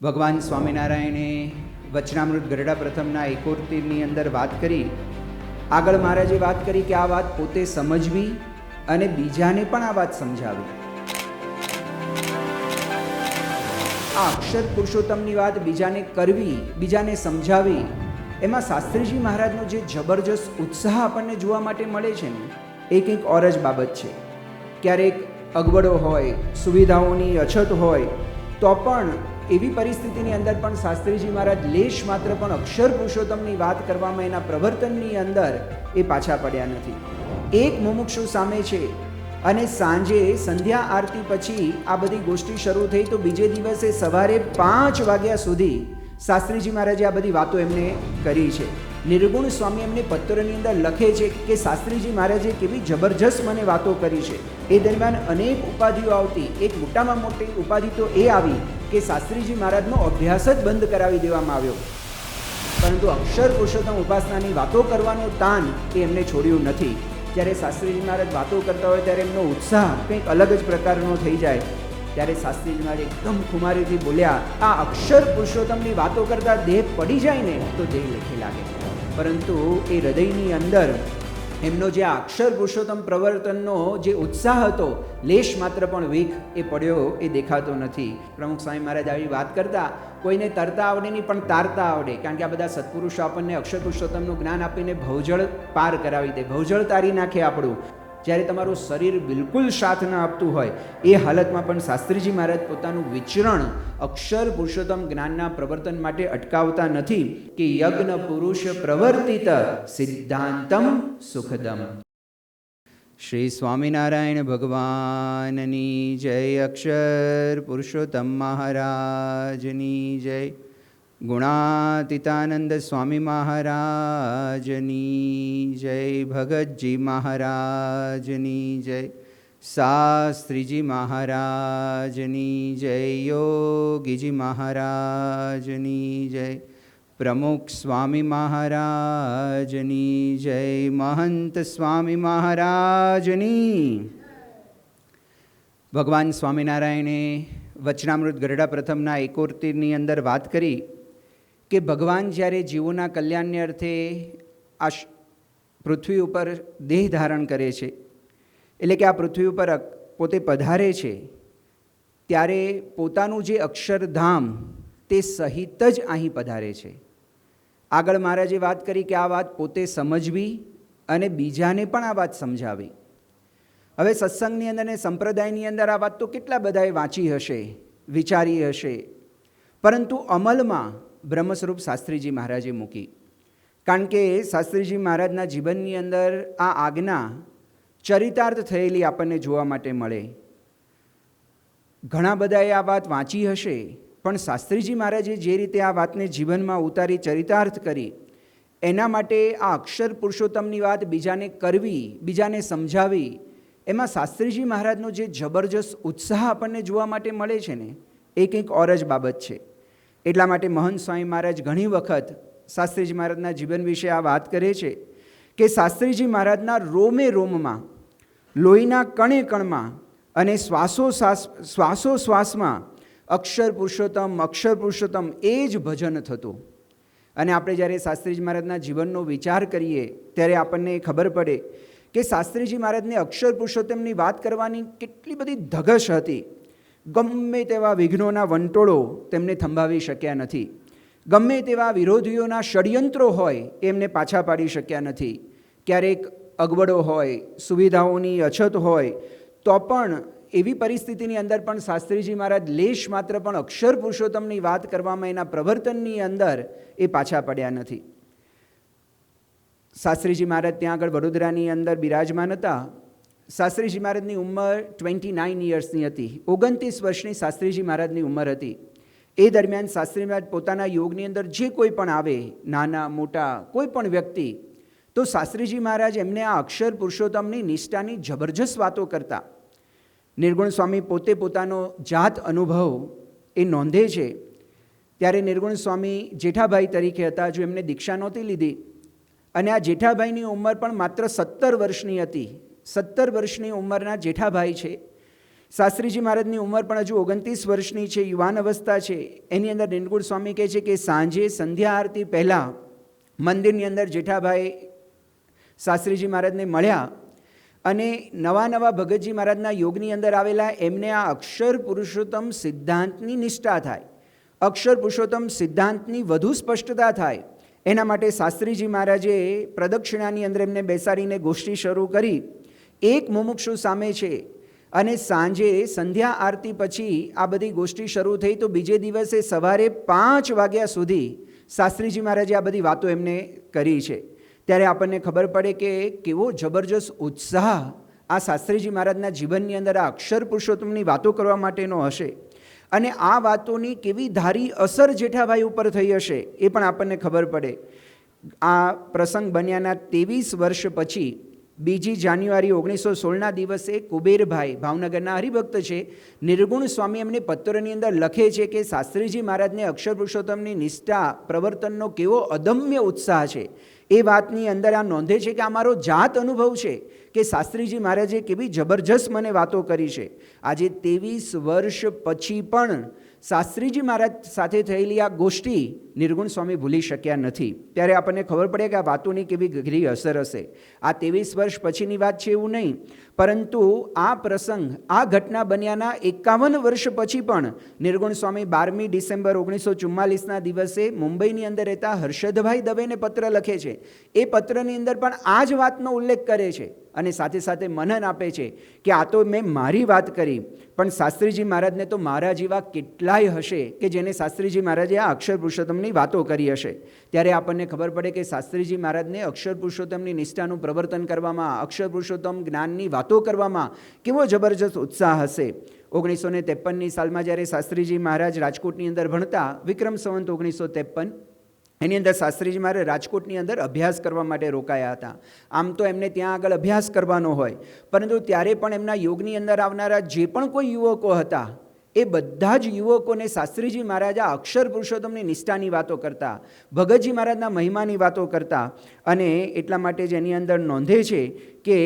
ભગવાન સ્વામિનારાયણે વચનામૃત ગરડા પ્રથમના 71ની અંદર વાત કરી. આગળ મહારાજે વાત કરી કે આ વાત પોતે સમજવી અને બીજાને પણ આ વાત સમજાવી. આ અક્ષર પુરુષોત્તમની વાત બીજાને કરવી, બીજાને સમજાવી, એમાં શાસ્ત્રીજી મહારાજનો જે જબરજસ્ત ઉત્સાહ આપણને જોવા માટે મળે છે ને, એ કંઈક ઓર જ બાબત છે. ક્યારેક અગવડો હોય, સુવિધાઓની અછત હોય, તો પણ એવી પરિસ્થિતિની અંદર પણ શાસ્ત્રીજી મહારાજ લેશ માત્ર પણ અક્ષર પુરુષોત્તમની વાત કરવામાં, એના પ્રવર્તનની અંદર એ પાછા પડ્યા નથી. એક મુમુક્ષુ સામે છે અને સાંજે સંધ્યા આરતી પછી આ બધી ગોષ્ઠી શરૂ થઈ, તો બીજે દિવસે સવારે 5 વાગ્યા સુધી શાસ્ત્રીજી મહારાજે આ બધી વાતો એમને કરી છે. નિર્ગુણ સ્વામી એમને પત્રની અંદર લખે છે કે શાસ્ત્રીજી મહારાજે કેવી જબરજસ્ત મને વાતો કરી છે. એ દરમિયાન અનેક ઉપાધિઓ આવતી. એક મોટામાં મોટી ઉપાધિ તો એ આવી કે શાસ્ત્રીજી મહારાજનો અભ્યાસ જ બંધ કરાવી દેવામાં આવ્યો, પરંતુ અક્ષર પુરુષોત્તમ ઉપાસનાની વાતો કરવાનું તાન એ એમને છોડ્યું નથી. જ્યારે શાસ્ત્રીજી મહારાજ વાતો કરતા હોય ત્યારે એમનો ઉત્સાહ કંઈક અલગ જ પ્રકારનો થઈ જાય. ત્યારે શાસ્ત્રીજી મહારાજ એકદમ ખુમારીથી બોલ્યા, આ અક્ષર પુરુષોત્તમની વાતો કરતા દેહ પડી જાય ને તો દેહ લેખે લાગે, પરંતુ એ હૃદયની અંદર એમનો જે આ અક્ષર પુરુષોત્તમ પ્રવર્તનનો જે ઉત્સાહ હતો, લેશ માત્ર પણ વીખ એ પડ્યો એ દેખાતો નથી. પ્રમુખ સ્વામી મહારાજ આવી વાત કરતા, કોઈને તરતા આવડે નહીં પણ તારતા આવડે, કારણ કે આ બધા સત્પુરુષો આપણને અક્ષર પુરુષોત્તમનું જ્ઞાન આપીને ભવજળ પાર કરાવી દે, ભવજળ તારી નાખે આપણું. જ્યારે તમારું શરીર બિલકુલ સાથ ન આપતું હોય એ હાલતમાં પણ શાસ્ત્રીજી મહારાજ પોતાનું વિચરણ અક્ષર પુરુષોત્તમ જ્ઞાનના પ્રવર્તન માટે અટકાવતા નથી કે યજ્ઞ પુરુષ પ્રવર્તિત સિદ્ધાંતમ સુખદમ. શ્રી સ્વામિનારાયણ ભગવાનની જય. અક્ષર પુરુષોત્તમ મહારાજની જય. ગુણાતીતાનંદ સ્વામી મહારાજની જય. ભગતજી મહારાજની જય. શાસ્ત્રીજી મહારાજની જય. યોગીજી મહારાજની જય. પ્રમુખ સ્વામી મહારાજની જય. મહંત સ્વામી મહારાજની. ભગવાન સ્વામિનારાયણે વચનામૃત ગરડા પ્રથમના 71ની અંદર વાત કરી કે ભગવાન જ્યારે જીવોના કલ્યાણને અર્થે આ પૃથ્વી ઉપર દેહ ધારણ કરે છે, એટલે કે આ પૃથ્વી ઉપર પોતે પધારે છે, ત્યારે પોતાનું જે અક્ષરધામ તે સહિત જ અહીં પધારે છે. આગળ મહારાજે વાત કરી કે આ વાત પોતે સમજવી અને બીજાને પણ આ વાત સમજાવી. હવે સત્સંગની અંદર અને સંપ્રદાયની અંદર આ વાત તો કેટલા બધાએ વાંચી હશે, વિચારી હશે, પરંતુ અમલમાં બ્રહ્મ સ્વરૂપ શાસ્ત્રીજી મહારાજે મૂકી. કારણ કે શાસ્ત્રીજી મહારાજના જીવનની અંદર આ આજ્ઞા ચરિતાર્થ થયેલી આપણને જોવા માટે મળે. ઘણા બધાએ આ વાત વાંચી હશે, પણ શાસ્ત્રીજી મહારાજે જે રીતે આ વાતને જીવનમાં ઉતારી ચરિતાર્થ કરી, એના માટે આ અક્ષર પુરુષોત્તમની વાત બીજાને કરવી, બીજાને સમજાવી, એમાં શાસ્ત્રીજી મહારાજનો જે જબરજસ્ત ઉત્સાહ આપણને જોવા માટે મળે છે ને, એ કંઈક ઓર જ બાબત છે. એટલા માટે મહંત સ્વામી મહારાજ ઘણી વખત શાસ્ત્રીજી મહારાજના જીવન વિશે આ વાત કરે છે કે શાસ્ત્રીજી મહારાજના રોમે રોમમાં, લોહીના કણે કણમાં અને શ્વાસોશ્વાસમાં અક્ષર પુરુષોત્તમ એ જ ભજન થતું. અને આપણે જ્યારે શાસ્ત્રીજી મહારાજના જીવનનો વિચાર કરીએ ત્યારે આપણને ખબર પડે કે શાસ્ત્રીજી મહારાજને અક્ષર પુરુષોત્તમની વાત કરવાની કેટલી બધી ધગશ હતી. ગમે તેવા વિઘ્નોના વંટોળો તેમને થંભાવી શક્યા નથી, ગમે તેવા વિરોધીઓના ષડયંત્રો હોય એમને પાછા પાડી શક્યા નથી. ક્યારેક અગવડો હોય, સુવિધાઓની અછત હોય, તો પણ એવી પરિસ્થિતિની અંદર પણ શાસ્ત્રીજી મહારાજ લેશ માત્ર પણ અક્ષર પુરુષોત્તમની વાત કરવામાં, એના પ્રવર્તનની અંદર એ પાછા પડ્યા નથી. શાસ્ત્રીજી મહારાજ ત્યાં આગળ વડોદરાની અંદર બિરાજમાન હતા. શાસ્ત્રીજી મહારાજની ઉંમર 29 યર્સની હતી. 29 વર્ષની શાસ્ત્રીજી મહારાજની ઉંમર હતી. એ દરમિયાન શાસ્ત્રી મહારાજ પોતાના યોગની અંદર જે કોઈ પણ આવે, નાના મોટા કોઈ પણ વ્યક્તિ, તો શાસ્ત્રીજી મહારાજ એમને આ અક્ષર પુરુષોત્તમની નિષ્ઠાની જબરજસ્ત વાતો કરતા. નિર્ગુણ સ્વામી પોતે પોતાનો જાત અનુભવ એ નોંધે છે. ત્યારે નિર્ગુણ સ્વામી જેઠાભાઈ તરીકે હતા, જો એમને દીક્ષા નહોતી લીધી, અને આ જેઠાભાઈની ઉંમર પણ માત્ર 17 વર્ષની હતી. 17 વર્ષની ઉંમરના જેઠાભાઈ છે શાસ્ત્રીજી મહારાજની ઉંમર પણ હજુ 29 વર્ષની છે, યુવાન અવસ્થા છે. એની અંદર નિર્ગુણ સ્વામી કહે છે કે સાંજે સંધ્યા આરતી પહેલાં મંદિરની અંદર જેઠાભાઈ શાસ્ત્રીજી મહારાજને મળ્યા અને નવા ભગતજી મહારાજના યોગની અંદર આવેલા એમને આ અક્ષર પુરુષોત્તમ સિદ્ધાંતની નિષ્ઠા થાય, અક્ષર પુરુષોત્તમ સિદ્ધાંતની વધુ સ્પષ્ટતા થાય, એના માટે શાસ્ત્રીજી મહારાજે પ્રદક્ષિણાની અંદર એમને બેસાડીને ગોષ્ઠી શરૂ કરી. એક મુમુક્ષુ સામે છે અને સાંજે સંધ્યા આરતી પછી આ બધી ગોષ્ઠી શરૂ થઈ તો બીજે દિવસે સવારે 5 વાગ્યા સુધી શાસ્ત્રીજી મહારાજે આ બધી વાતો એમને કરી છે. ત્યારે આપણને ખબર પડે કે કેવો જબરજસ્ત ઉત્સાહ આ શાસ્ત્રીજી મહારાજના જીવનની અંદર આ અક્ષર પુરુષોત્તમની વાતો કરવા માટેનો હશે અને આ વાતોની કેવી ધારી અસર જેઠાભાઈ ઉપર થઈ હશે એ પણ આપણને ખબર પડે. આ પ્રસંગ બન્યાના 23 વર્ષ પછી 2 જાન્યુઆરી 1916ના દિવસે કુબેરભાઈ ભાવનગરના હરિભક્ત છે, નિર્ગુણ સ્વામી એમને પત્રની અંદર લખે છે કે શાસ્ત્રીજી મહારાજને અક્ષર પુરુષોત્તમની નિષ્ઠા પ્રવર્તનનો કેવો અદમ્ય ઉત્સાહ છે. એ વાતની અંદર આ નોંધે છે કે આ મારો જાત અનુભવ છે કે શાસ્ત્રીજી મહારાજે કેવી જબરજસ્ત મને વાતો કરી છે. આજે 23 વર્ષ પછી પણ શાસ્ત્રીજી મહારાજ સાથે થયેલી આ ગોષ્ઠી નિર્ગુણ સ્વામી ભૂલી શક્યા નથી. ત્યારે આપણને ખબર પડે કે આ વાતોની કેવી ગહરી અસર હશે. આ 23 વર્ષ પછીની વાત છે એવું નહીં, પરંતુ આ પ્રસંગ, આ ઘટના બન્યાના 51 વર્ષ પછી પણ નિર્ગુણ સ્વામી 12મી ડિસેમ્બર 1944ના દિવસે મુંબઈની અંદર રહેતા હર્ષદભાઈ દવેને પત્ર લખે છે. એ પત્રની અંદર પણ આ જ વાતનો ઉલ્લેખ કરે છે અને સાથે સાથે મનન આપે છે કે આ તો મેં મારી વાત કરી, પણ શાસ્ત્રીજી મહારાજને તો મારા જેવા કેટલાય હશે કે જેને શાસ્ત્રીજી મહારાજે આ અક્ષર પુરુષોત્તમની વાતો કરી હશે. ત્યારે આપણને ખબર પડે કે શાસ્ત્રીજી મહારાજને અક્ષર પુરુષોત્તમની નિષ્ઠાનું પ્રવર્તન કરવામાં, અક્ષર પુરુષોત્તમ જ્ઞાનની વાતો કરવામાં કેવો જબરજસ્ત ઉત્સાહ હશે. 1953ની સાલમાં જ્યારે શાસ્ત્રીજી મહારાજ રાજકોટની અંદર ભણતા, વિક્રમ સંવત 1953, એની અંદર શાસ્ત્રીજી મહારાજ રાજકોટની અંદર અભ્યાસ કરવા માટે રોકાયા હતા. આમ તો એમને ત્યાં આગળ અભ્યાસ કરવાનો હોય, પરંતુ ત્યારે પણ એમના યોગની અંદર આવનારા જે પણ કોઈ યુવકો હતા એ બધા જ યુવકોને શાસ્ત્રીજી મહારાજ આ અક્ષર પુરુષોત્તમની નિષ્ઠાની વાતો કરતા, ભગતજી મહારાજના મહિમાની વાતો કરતા. અને એટલા માટે જ એની અંદર નોંધે છે કે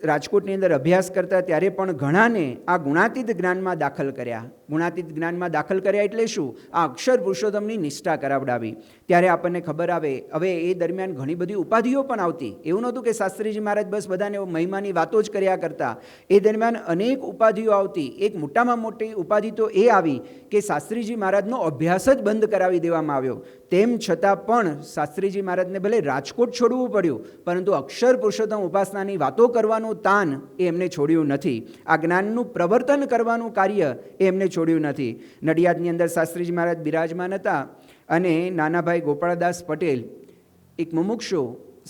રાજકોટની અંદર અભ્યાસ કરતા ત્યારે પણ ઘણાને આ ગુણાતીત જ્ઞાનમાં દાખલ કર્યા. ગુણાતીત જ્ઞાનમાં દાખલ કર્યા એટલે શું? આ અક્ષર પુરુષોત્તમની નિષ્ઠા કરાવડાવી. ત્યારે આપણને ખબર આવે, હવે એ દરમિયાન ઘણી બધી ઉપાધિઓ પણ આવતી. એવું નહોતું કે શાસ્ત્રીજી મહારાજ બસ બધાને મહિમાની વાતો જ કર્યા કરતા. એ દરમિયાન અનેક ઉપાધિઓ આવતી. એક મોટામાં મોટી ઉપાધિ તો એ આવી કે શાસ્ત્રીજી મહારાજનો અભ્યાસ જ બંધ કરાવી દેવામાં આવ્યો. તેમ છતાં પણ શાસ્ત્રીજી મહારાજને ભલે રાજકોટ છોડવું પડ્યું, પરંતુ અક્ષર પુરુષોત્તમ ઉપાસનાની વાતો કરવાનું તાન એ એમને છોડ્યું નથી. આ જ્ઞાનનું પ્રવર્તન કરવાનું કાર્ય એ એમને છોડ્યું નથી. નડિયાદની અંદર શાસ્ત્રીજી મહારાજ બિરાજમાન હતા અને નાનાભાઈ ગોપાળદાસ પટેલ, એક મુમુક્ષુ,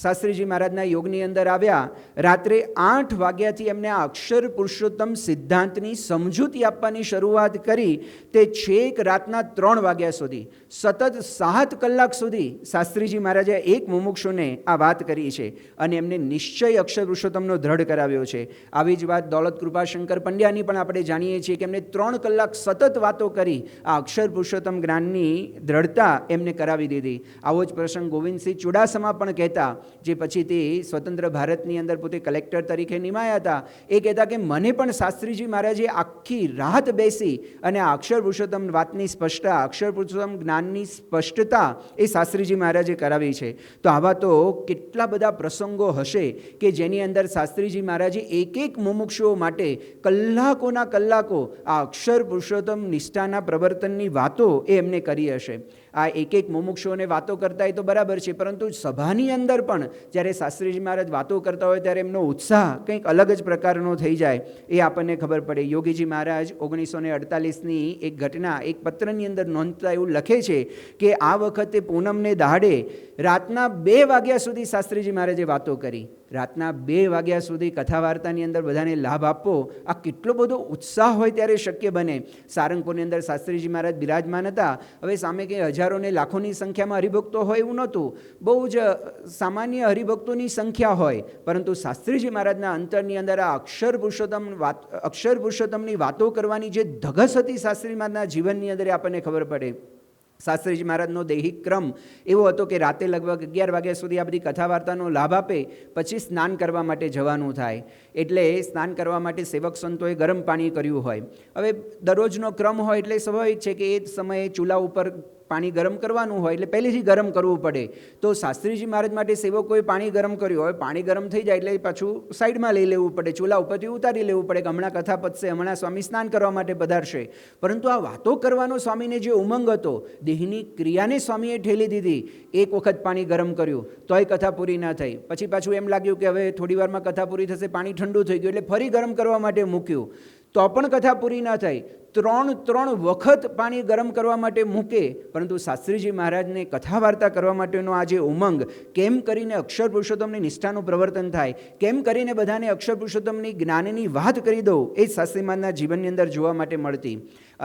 શાસ્ત્રીજી મહારાજના યોગની અંદર આવ્યા. રાત્રે 8 વાગ્યાથી એમને આ અક્ષર પુરુષોત્તમ સિદ્ધાંતની સમજૂતી આપવાની શરૂઆત કરી. તે છેક રાતના 3 વાગ્યા સુધી, સતત 7 કલાક સુધી શાસ્ત્રીજી મહારાજે એક મુમુક્ષુને આ વાત કરી છે અને એમને નિશ્ચય અક્ષર પુરુષોત્તમનો દ્રઢ કરાવ્યો છે. આવી જ વાત દૌલત કૃપાશંકર પંડ્યાની પણ આપણે જાણીએ છીએ કે એમને 3 કલાક સતત વાતો કરી આ અક્ષર પુરુષોત્તમ જ્ઞાનની દ્રઢતા એમને કરાવી દીધી. આવો જ પ્રસંગ ગોવિંદસિંહ ચુડાસમા પણ કહેતા, જે પછી તે સ્વતંત્ર ભારતની અંદર પોતે કલેક્ટર તરીકે નિમાયા હતા. એ કહેતા કે મને પણ શાસ્ત્રીજી મહારાજે આખી રાત બેસી અને આ અક્ષર પુરુષોત્તમ વાતની સ્પષ્ટતા, અક્ષર પુરુષોત્તમ જ્ઞાનની સ્પષ્ટતા એ શાસ્ત્રીજી મહારાજે કરાવી છે. તો આવા તો કેટલા બધા પ્રસંગો હશે કે જેની અંદર શાસ્ત્રીજી મહારાજે એક મુમુક્ષુઓ માટે કલાકોના કલાકો આ અક્ષર પુરુષોત્તમ નિષ્ઠાના પ્રવર્તનની વાતો એ એમને કરી હશે. આ એક મુમુક્ષુઓને વાતો કરતા એ તો બરાબર છે, પરંતુ સભાની અંદર પણ જ્યારે શાસ્ત્રીજી મહારાજ વાતો કરતા હોય ત્યારે એમનો ઉત્સાહ કંઈક અલગ જ પ્રકારનો થઈ જાય એ આપણને ખબર પડે. યોગીજી મહારાજ 1948ની એક ઘટના એક પત્રની અંદર નોંધતા એવું લખે છે કે આ વખતે પૂનમને દહાડે રાતના 2 વાગ્યા સુધી શાસ્ત્રીજી મહારાજે વાતો કરી. રાતના 2 વાગ્યા સુધી કથા વાર્તાની અંદર બધાને લાભ આપવો, આ કેટલો બધો ઉત્સાહ હોય ત્યારે શક્ય બને. સારંગપુરની અંદર શાસ્ત્રીજી મહારાજ બિરાજમાન હતા. હવે સામે કે હજારોને લાખોની સંખ્યામાં હરિભક્તો હોય એવું નહોતું, બહુ જ સામાન્ય હરિભક્તોની સંખ્યા હોય, પરંતુ શાસ્ત્રીજી મહારાજના અંતરની અંદર આ અક્ષર પુરુષોત્તમની વાતો કરવાની જે ધગસ હતી શાસ્ત્રી મહારાજના જીવનની અંદર આપણને ખબર પડે. શાસ્ત્રીજી મહારાજનો દૈહિક ક્રમ એવો હતો કે રાતે લગભગ 11 વાગ્યા સુધી આ બધી કથા વાર્તાનો લાભ આપે, પછી સ્નાન કરવા માટે જવાનું થાય. એટલે સ્નાન કરવા માટે સેવક સંતોએ ગરમ પાણી કર્યું હોય. હવે દરરોજનો ક્રમ હોય એટલે સ્વાભાવિક છે કે એ સમયે ચૂલા ઉપર પાણી ગરમ કરવાનું હોય એટલે પહેલેથી ગરમ કરવું પડે. તો શાસ્ત્રીજી મહારાજ માટે સેવકોએ પાણી ગરમ કર્યું હોય, પાણી ગરમ થઈ જાય એટલે પાછું સાઈડમાં લઈ લેવું પડે, ચૂલા ઉપરથી ઉતારી લેવું પડે કે હમણાં કથા પતશે, હમણાં સ્વામી સ્નાન કરવા માટે પધારશે. પરંતુ આ વાતો કરવાનો સ્વામીને જે ઉમંગ હતો, દેહની ક્રિયાને સ્વામીએ ઠેલી દીધી. એક વખત પાણી ગરમ કર્યું તોય કથા પૂરી ના થઈ. પછી પાછું એમ લાગ્યું કે હવે થોડી વારમાં કથા પૂરી થશે, પાણી ઠંડુ થઈ ગયું એટલે ફરી ગરમ કરવા માટે મૂક્યું, તો પણ કથા પૂરી ના થઈ. ત્રણ વખત પાણી ગરમ કરવા માટે મૂકે. પરંતુ શાસ્ત્રીજી મહારાજને કથા વાર્તા કરવા માટેનો આ જે ઉમંગ, કેમ કરીને અક્ષર પુરુષોત્તમની નિષ્ઠાનું પ્રવર્તન થાય, કેમ કરીને બધાને અક્ષર પુરુષોત્તમની જ્ઞાનની વાત કરી દઉં, એ શાસ્ત્રી મહારાજના જીવનની અંદર જોવા માટે મળતી.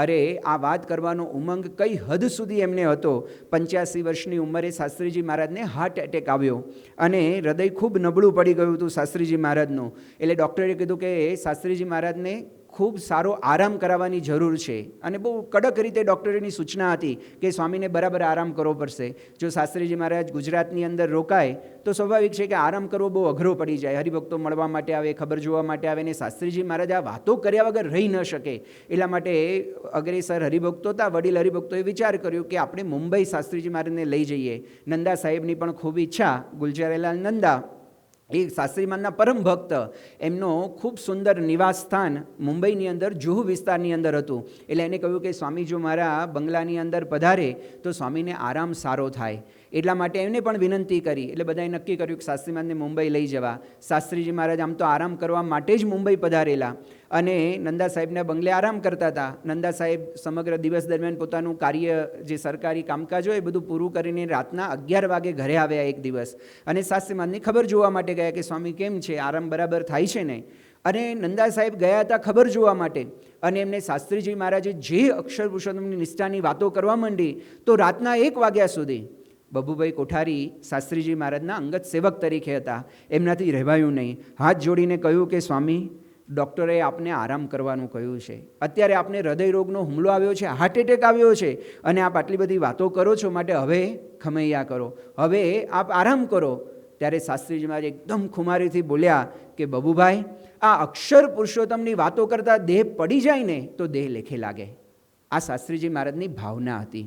અરે આ વાત કરવાનો ઉમંગ કઈ હદ સુધી એમને હતો. 85 વર્ષની ઉંમરે શાસ્ત્રીજી મહારાજને હાર્ટ એટેક આવ્યો અને હૃદય ખૂબ નબળું પડી ગયું હતું શાસ્ત્રીજી મહારાજનું. એટલે ડૉક્ટરે કીધું કે શાસ્ત્રીજી મહારાજને ખૂબ સારો આરામ કરાવવાની જરૂર છે. અને બહુ કડક રીતે ડૉક્ટરની સૂચના હતી કે સ્વામીને બરાબર આરામ કરવો પડશે. જો શાસ્ત્રીજી મહારાજ ગુજરાતની અંદર રોકાય તો સ્વાભાવિક છે કે આરામ કરવો બહુ અઘરો પડી જાય. હરિભક્તો મળવા માટે આવે, ખબર જોવા માટે આવે, ને શાસ્ત્રીજી મહારાજ આ વાતો કર્યા વગર રહી ન શકે. એટલા માટે અગ્રેસર હરિભક્તો હતા, વડીલ હરિભક્તોએ વિચાર કર્યો કે આપણે મુંબઈ શાસ્ત્રીજી મહારાજને લઈ જઈએ. નંદા સાહેબની પણ ખૂબ ઈચ્છા. ગુલજારીલાલ નંદા એ શાસ્ત્રી મહારાજના પરમ ભક્ત, એમનો ખૂબ સુંદર નિવાસ સ્થાન મુંબઈની અંદર જુહુ વિસ્તારની અંદર હતું. એટલે એને કહ્યું કે સ્વામી જો મારા બંગલાની અંદર પધારે તો સ્વામીને આરામ સારો થાય. એટલા માટે એમને પણ વિનંતી કરી. એટલે બધાએ નક્કી કર્યું કે શાસ્ત્રી મહારાજને મુંબઈ લઈ જવા. શાસ્ત્રીજી મહારાજ આમ તો આરામ કરવા માટે જ મુંબઈ પધારેલા અને નંદા સાહેબના બંગલે આરામ કરતા હતા. નંદા સાહેબ સમગ્ર દિવસ દરમિયાન પોતાનું કાર્ય, જે સરકારી કામકાજ હોય એ બધું પૂરું કરીને રાતના 11 વાગે ઘરે આવ્યા એક દિવસ. અને શાસ્ત્રી મહારાજની ખબર જોવા માટે ગયા કે સ્વામી કેમ છે, આરામ બરાબર થાય છે ને. અને નંદા સાહેબ ગયા હતા ખબર જોવા માટે. અને એમને શાસ્ત્રીજી મહારાજે જે અક્ષર પુરુષોત્તમની નિષ્ઠાની વાતો કરવા માંડી તો રાતના 1 વાગ્યા સુધી. બબુભાઈ કોઠારી શાસ્ત્રીજી મહારાજના અંગત સેવક તરીકે હતા. એમનાથી રહેવાયું નહીં. હાથ જોડીને કહ્યું કે સ્વામી, ડૉક્ટરે આપને આરામ કરવાનું કહ્યું છે. અત્યારે આપને હૃદયરોગનો હુમલો આવ્યો છે, હાર્ટ એટેક આવ્યો છે, અને આપ આટલી બધી વાતો કરો છો, માટે હવે ખમૈયા કરો, હવે આપ આરામ કરો. ત્યારે શાસ્ત્રીજી મહારાજ એકદમ ખુમારીથી બોલ્યા કે બબુભાઈ, આ અક્ષર પુરુષોત્તમની વાતો કરતાં દેહ પડી જાય ને તો દેહ લેખે લાગે. આ શાસ્ત્રીજી મહારાજની ભાવના હતી.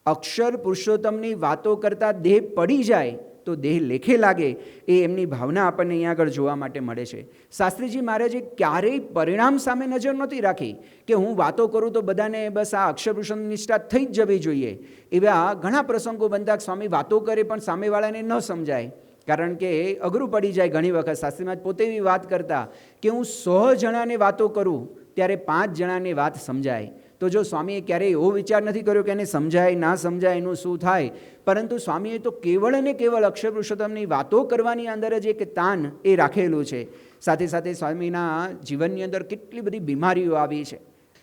અક્ષર પુરુષોત્તમની વાતો કરતાં દેહ પડી જાય તો દેહ લેખે લાગે, એ એમની ભાવના આપણને અહીંયા આગળ જોવા માટે મળે છે. શાસ્ત્રીજી મહારાજે ક્યારેય પરિણામ સામે નજર નહોતી રાખી કે હું વાતો કરું તો બધાને બસ આ અક્ષર પુરુષોત્તમની નિષ્ઠા થઈ જ જવી જોઈએ. એવા ઘણા પ્રસંગો બનતા સ્વામી વાતો કરે પણ સામેવાળાને ન સમજાય. કારણ કે અઘરું પડી જાય ઘણી વખત. શાસ્ત્રી મહારાજ પોતે એવી વાત કરતા કે હું 100 જણાને વાતો કરું ત્યારે 5 જણાને વાત સમજાય. તો જો સ્વામીએ ક્યારેય એવો વિચાર નથી કર્યો કે એને સમજાય ના સમજાય એનું શું થાય, પરંતુ સ્વામીએ તો કેવળ અને કેવળ અક્ષર પુરુષોત્તમની વાતો કરવાની અંદર જ એક તાન એ રાખેલું છે. સાથે સાથે સ્વામીના જીવનની અંદર કેટલી બધી બીમારીઓ આવી છે.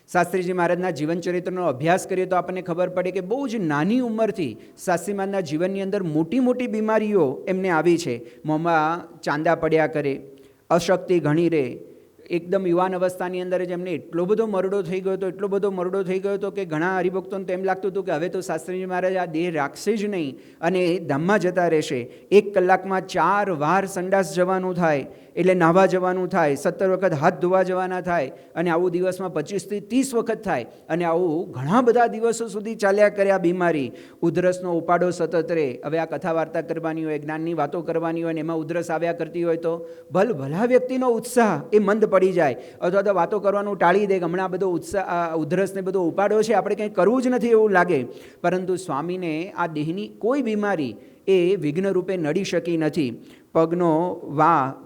શાસ્ત્રીજી મહારાજના જીવનચરિત્રનો અભ્યાસ કરીએ તો આપણને ખબર પડે કે બહુ જ નાની ઉંમરથી શાસ્ત્રી મહારાજના જીવનની અંદર મોટી મોટી બીમારીઓ એમને આવી છે. મોંમાં ચાંદા પડ્યા કરે, અશક્તિ ઘણી રહે. એકદમ યુવાન અવસ્થાની અંદર જ એમને એટલો બધો મરડો થઈ ગયો હતો, એટલો બધો મરડો થઈ ગયો હતો કે ઘણા હરિભક્તોને તો એમ લાગતું હતું કે હવે તો શાસ્ત્રીજી મહારાજ આ દેહ રાખશે જ નહીં અને ધામમાં જતા રહેશે. 1 કલાકમાં 4 વાર સંડાસ જવાનું થાય, એટલે નાહવા જવાનું થાય, 17 વખત હાથ ધોવા જવાના થાય, અને આવું દિવસમાં 25 થી 30 વખત થાય. અને આવું ઘણા બધા દિવસો સુધી ચાલ્યા કરે આ બીમારી. ઉધરસનો ઉપાડો સતત રહે. હવે આ કથા વાર્તા કરવાની હોય, જ્ઞાનની વાતો કરવાની હોય, અને એમાં ઉધરસ આવ્યા કરતી હોય તો ભલા વ્યક્તિનો ઉત્સાહ એ મંદ પડી જાય, અથવા તો વાતો કરવાનું ટાળી દે. હમણાં બધો ઉત્સાહ, ઉધરસને બધો ઉપાડો છે, આપણે કંઈ કરવું જ નથી એવું લાગે. પરંતુ સ્વામીને આ દેહની કોઈ બીમારી એ વિઘ્ન રૂપે નડી શકી નથી. પગનો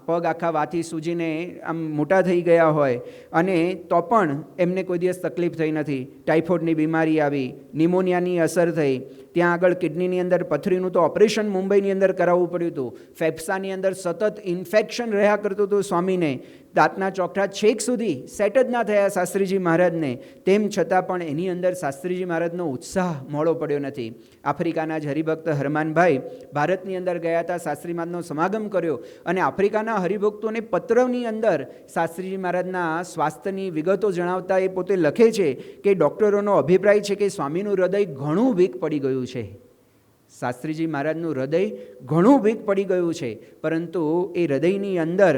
પગ આખા વાથી સૂજીને આમ મોટા થઈ ગયા હોય અને તો પણ એમને કોઈ દિવસ તકલીફ થઈ નથી. ટાઇફોઇડની બીમારી આવી, નિમોનિયાની અસર થઈ, ત્યાં આગળ કિડનીની અંદર પથરીનું તો ઓપરેશન મુંબઈની અંદર કરાવવું પડ્યું હતું. ફેફસાની અંદર સતત ઇન્ફેક્શન રહ્યા કરતું હતું સ્વામીને. દાંતના ચોકઠા છેક સુધી સેટ જ ના થયા શાસ્ત્રીજી મહારાજને. તેમ છતાં પણ એની અંદર શાસ્ત્રીજી મહારાજનો ઉત્સાહ મોડો પડ્યો નથી. આફ્રિકાના જ હરિભક્ત હરમાનભાઈ ભારતની અંદર ગયા હતા, શાસ્ત્રી મહારાજનો સમાગમ કર્યો અને આફ્રિકાના હરિભક્તોને પત્રની અંદર શાસ્ત્રીજી મહારાજના સ્વાસ્થ્યની વિગતો જણાવતા એ પોતે લખે છે કે ડૉક્ટરોનો અભિપ્રાય છે કે સ્વામીનું હૃદય ઘણું વીક પડી ગયું છે. શાસ્ત્રીજી મહારાજનું હૃદય ઘણું વીક પડી ગયું છે, પરંતુ એ હૃદયની અંદર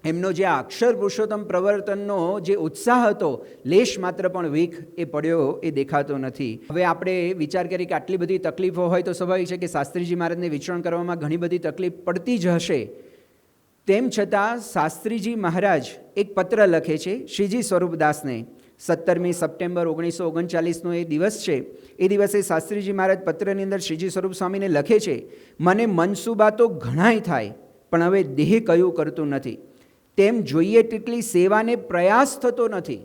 એમનો જે અક્ષર પુરુષોત્તમ પ્રવર્તનનો જે ઉત્સાહ હતો લેશ માત્ર પણ વીક એ પડ્યો એ દેખાતો નથી. હવે આપણે વિચાર કરીએ કે આટલી બધી તકલીફો હોય તો સ્વાભાવિક છે કે શાસ્ત્રીજી મહારાજને વિચરણ કરવામાં ઘણી બધી તકલીફ પડતી જ હશે. તેમ છતાં શાસ્ત્રીજી મહારાજ એક પત્ર લખે છે શ્રીજી સ્વરૂપદાસને. 17મી સપ્ટેમ્બર 1939નો એ દિવસ છે. એ દિવસે શાસ્ત્રીજી મહારાજ પત્રની અંદર શ્રીજી સ્વરૂપ સ્વામીને લખે છે, મને મનસુબા તો ઘણાય થાય પણ હવે દેહ કયું કરતું નથી, તેમ જોઈએ તેટલી સેવાને પ્રયાસ થતો નથી.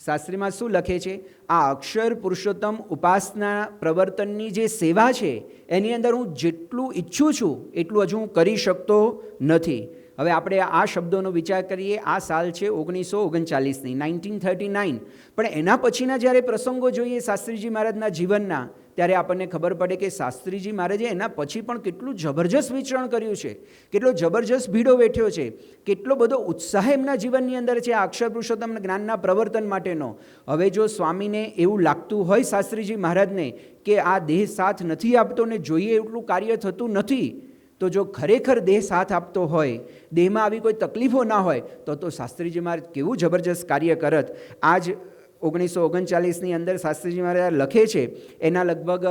શાસ્ત્રીમાં શું લખે છે? આ અક્ષર પુરુષોત્તમ ઉપાસના પ્રવર્તનની જે સેવા છે એની અંદર હું જેટલું ઈચ્છું છું એટલું હજુ હું કરી શકતો નથી. હવે આપણે આ શબ્દોનો વિચાર કરીએ. આ સાલ છે 1939ની 1939. પણ એના પછીના જ્યારે પ્રસંગો જોઈએ શાસ્ત્રીજી મહારાજના જીવનના, ત્યારે આપણને ખબર પડે કે શાસ્ત્રીજી મહારાજે એના પછી પણ કેટલું જબરજસ્ત વિચરણ કર્યું છે, કેટલો જબરજસ્ત ભીડો વેઠ્યો છે, કેટલો બધો ઉત્સાહ એમના જીવનની અંદર છે આ અક્ષર પુરુષોત્તમ જ્ઞાનના પ્રવર્તન માટેનો. હવે જો સ્વામીને એવું લાગતું હોય શાસ્ત્રીજી મહારાજને કે આ દેહ સાથ નથી આપતો ને જોઈએ એટલું કાર્ય થતું નથી, તો જો ખરેખર દેહ સાથ આપતો હોય, દેહમાં આવી કોઈ તકલીફો ના હોય, તો શાસ્ત્રીજી મહારાજ કેવું જબરજસ્ત કાર્ય કરત. આજ 1939ની અંદર શાસ્ત્રીજી મહારાજ લખે છે, એના લગભગ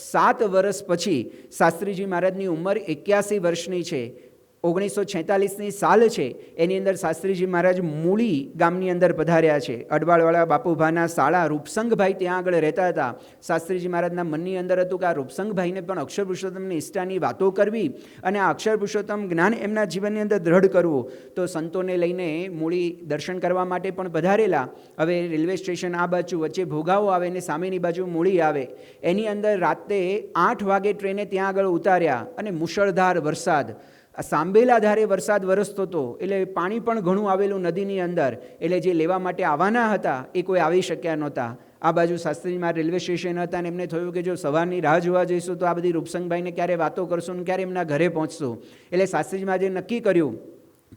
7 વર્ષ પછી શાસ્ત્રીજી મહારાજની ઉંમર 81 વર્ષની છે. 1946ની સાલ છે, એની અંદર શાસ્ત્રીજી મહારાજ મૂળી ગામની અંદર પધાર્યા છે. અડવાળવાળા બાપુભાના શાળા રૂપસંગભાઈ ત્યાં આગળ રહેતા હતા. શાસ્ત્રીજી મહારાજના મનની અંદર હતું કે આ રૂપસંગભાઈને પણ અક્ષર પુરુષોત્તમની નિષ્ઠાની વાતો કરવી અને આ અક્ષર પુરુષોત્તમ જ્ઞાન એમના જીવનની અંદર દ્રઢ કરવું. તો સંતોને લઈને મૂળી દર્શન કરવા માટે પણ પધારેલા. હવે રેલવે સ્ટેશન આ બાજુ વચ્ચે ભોગાવો આવે ને સામેની બાજુ મૂળી આવે. એની અંદર રાતે 8 વાગે ટ્રેને ત્યાં આગળ ઉતાર્યા અને મુશળધાર વરસાદ, સાંભેલા ધારે વરસાદ વરસતો હતો, એટલે પાણી પણ ઘણું આવેલું નદીની અંદર. એટલે જે લેવા માટે આવવાના હતા એ કોઈ આવી શક્યા નહોતા. આ બાજુ શાસ્ત્રીજીમાં રેલવે સ્ટેશન હતા અને એમને થયું કે જો સવારની રાહ જોવા જઈશું તો આ બધી રૂપસંગભાઈને ક્યારે વાતો કરશું ને ક્યારે એમના ઘરે પહોંચશું. એટલે શાસ્ત્રીજીમાં જે નક્કી કર્યું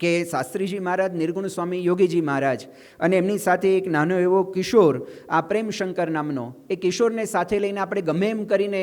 કે શાસ્ત્રીજી મહારાજ, નિર્ગુણ સ્વામી યોગીજી મહારાજ અને એમની સાથે એક નાનો એવો કિશોર, આ પ્રેમશંકર નામનો, એ કિશોરને સાથે લઈને આપણે ગમે એમ કરીને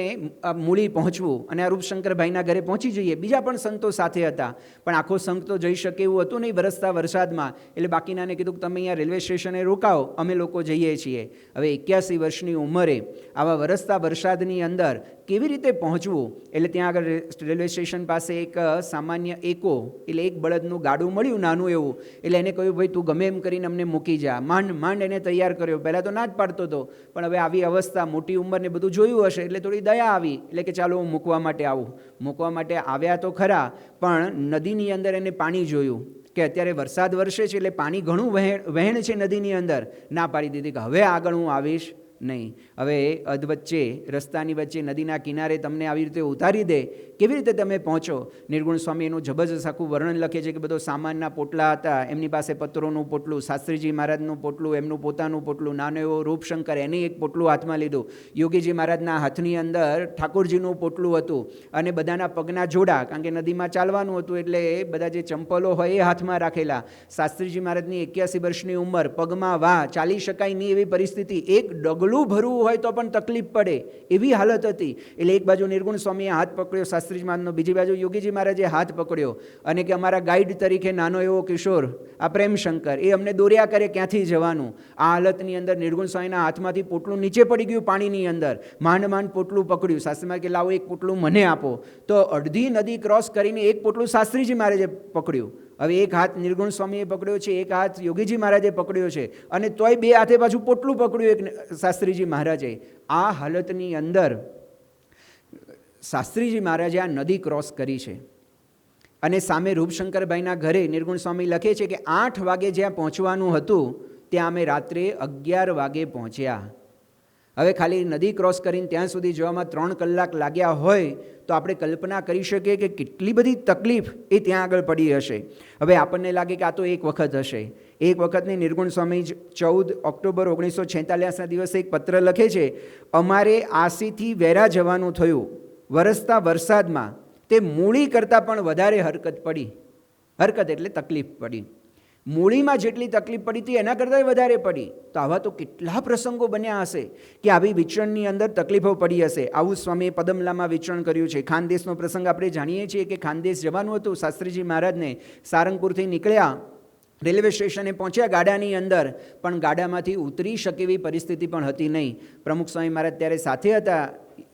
મૂળી પહોંચવું અને આ રૂપશંકરભાઈના ઘરે પહોંચી જઈએ. બીજા પણ સંતો સાથે હતા, પણ આખો સંઘ તો જઈ શકે એવું હતું નહીં વરસતા વરસાદમાં. એટલે બાકીનાને કીધું કે તમે અહીંયા રેલવે સ્ટેશને રોકાઓ, અમે લોકો જઈએ છીએ. હવે 81 વર્ષની ઉંમરે આવા વરસતા વરસાદની અંદર કેવી રીતે પહોંચવું? એટલે ત્યાં આગળ રેલવે સ્ટેશન પાસે એક સામાન્ય એકો, એટલે એક બળદનું ગાડું મળ્યું નાનું એવું. એટલે એને કહ્યું, ભાઈ તું ગમે એમ કરીને અમને મૂકી જા. માંડ એને તૈયાર કર્યો. પહેલાં તો ના જ પાડતો હતો, પણ હવે આવી અવસ્થા, મોટી ઉંમરને બધું જોયું હશે એટલે થોડી દયા આવી. એટલે કે ચાલો હું મૂકવા માટે આવું. મૂકવા માટે આવ્યા તો ખરા, પણ નદીની અંદર એને પાણી જોયું કે અત્યારે વરસાદ વરસે છે એટલે પાણી ઘણું વહેણ છે નદીની અંદર. ના પાડી દીધી કે હવે આગળ હું આવીશ નહીં. હવે અધવચ્ચે રસ્તાની વચ્ચે નદીના કિનારે તમને આવી રીતે ઉતારી દે, કેવી રીતે તમે પહોંચો? નિર્ગુણ સ્વામી એનું જબરજસ્ત આખું વર્ણન લખે છે કે બધો સામાનના પોટલા હતા, એમની પાસે પત્રોનું પોટલું, શાસ્ત્રીજી મહારાજનું પોટલું, એમનું પોતાનું પોટલું, નાનો એવો રૂપશંકર, એને એક પોટલું હાથમાં લીધું. યોગીજી મહારાજના હાથની અંદર ઠાકોરજીનું પોટલું હતું અને બધાના પગના જોડા, કારણ કે નદીમાં ચાલવાનું હતું એટલે બધા જે ચંપલો હોય એ હાથમાં રાખેલા. શાસ્ત્રીજી મહારાજની 81 વર્ષની ઉંમર, પગમાં વાહ, ચાલી શકાય નહીં એવી પરિસ્થિતિ, એક ડગલું ભરવું હોય તો પણ તકલીફ પડે એવી હાલત હતી. એટલે એક બાજુ નિર્ગુણ સ્વામીએ હાથ પકડ્યો શાસ્ત્રીજી મહારાજનો, બીજી બાજુ યોગીજી મહારાજે હાથ પકડ્યો અને કે અમારા ગાઈડ તરીકે નાનો એવો કિશોર, આ પ્રેમશંકર, એ અમને દોર્યા કરે ક્યાંથી જવાનું. આ હાલતની અંદર નિર્ગુણ સ્વામીના હાથમાંથી પોટલું નીચે પડી ગયું પાણીની અંદર. માંડ પોટલું પકડ્યું. શાસ્ત્રીમાં કે લાવો એક પોટલું મને આપો. તો અડધી નદી ક્રોસ કરીને એક પોટલું શાસ્ત્રીજી મહારાજે પકડ્યું. હવે એક હાથ નિર્ગુણ સ્વામીએ પકડ્યો છે, એક હાથ યોગીજી મહારાજે પકડ્યો છે, અને તોય બે હાથે પાછું પોટલું પકડ્યું એક શાસ્ત્રીજી મહારાજે. આ હાલતની અંદર શાસ્ત્રીજી મહારાજે આ નદી ક્રોસ કરી છે. અને સામે રૂપશંકરભાઈના ઘરે નિર્ગુણ સ્વામી લખે છે કે 8 વાગે જ્યાં પહોંચવાનું હતું ત્યાં અમે રાત્રે 11 વાગે પહોંચ્યા. હવે ખાલી નદી ક્રોસ કરીને ત્યાં સુધી જવામાં 3 કલાક લાગ્યા હોય તો આપણે કલ્પના કરી શકીએ કે કેટલી બધી તકલીફ એ ત્યાં આગળ પડી હશે. હવે આપણને લાગે કે આ તો એક વખત હશે. એક વખતની નિર્ગુણ સ્વામી 14 ઓક્ટોબર 1946ના દિવસે એક પત્ર લખે છે, અમારે આસીથી વેરા જવાનું થયું, વરસતા વરસાદમાં તે મૂળી કરતાં પણ વધારે હરકત પડી. હરકત એટલે તકલીફ પડી. મૂળીમાં જેટલી તકલીફ પડી હતી એના કરતાં વધારે પડી. તો આવા તો કેટલા પ્રસંગો બન્યા હશે કે આવી વિચરણની અંદર તકલીફો પડી હશે. આવું સ્વામીએ પદમલામાં વિચરણ કર્યું છે. ખાનદેશનો પ્રસંગ આપણે જાણીએ છીએ કે ખાનદેશ જવાનું હતું શાસ્ત્રીજી મહારાજને. સારંગપુરથી નીકળ્યા, રેલવે સ્ટેશને પહોંચ્યા ગાડાની અંદર, પણ ગાડામાંથી ઉતરી શકે એવી પરિસ્થિતિ પણ હતી નહીં. પ્રમુખ સ્વામી મહારાજ ત્યારે સાથે હતા,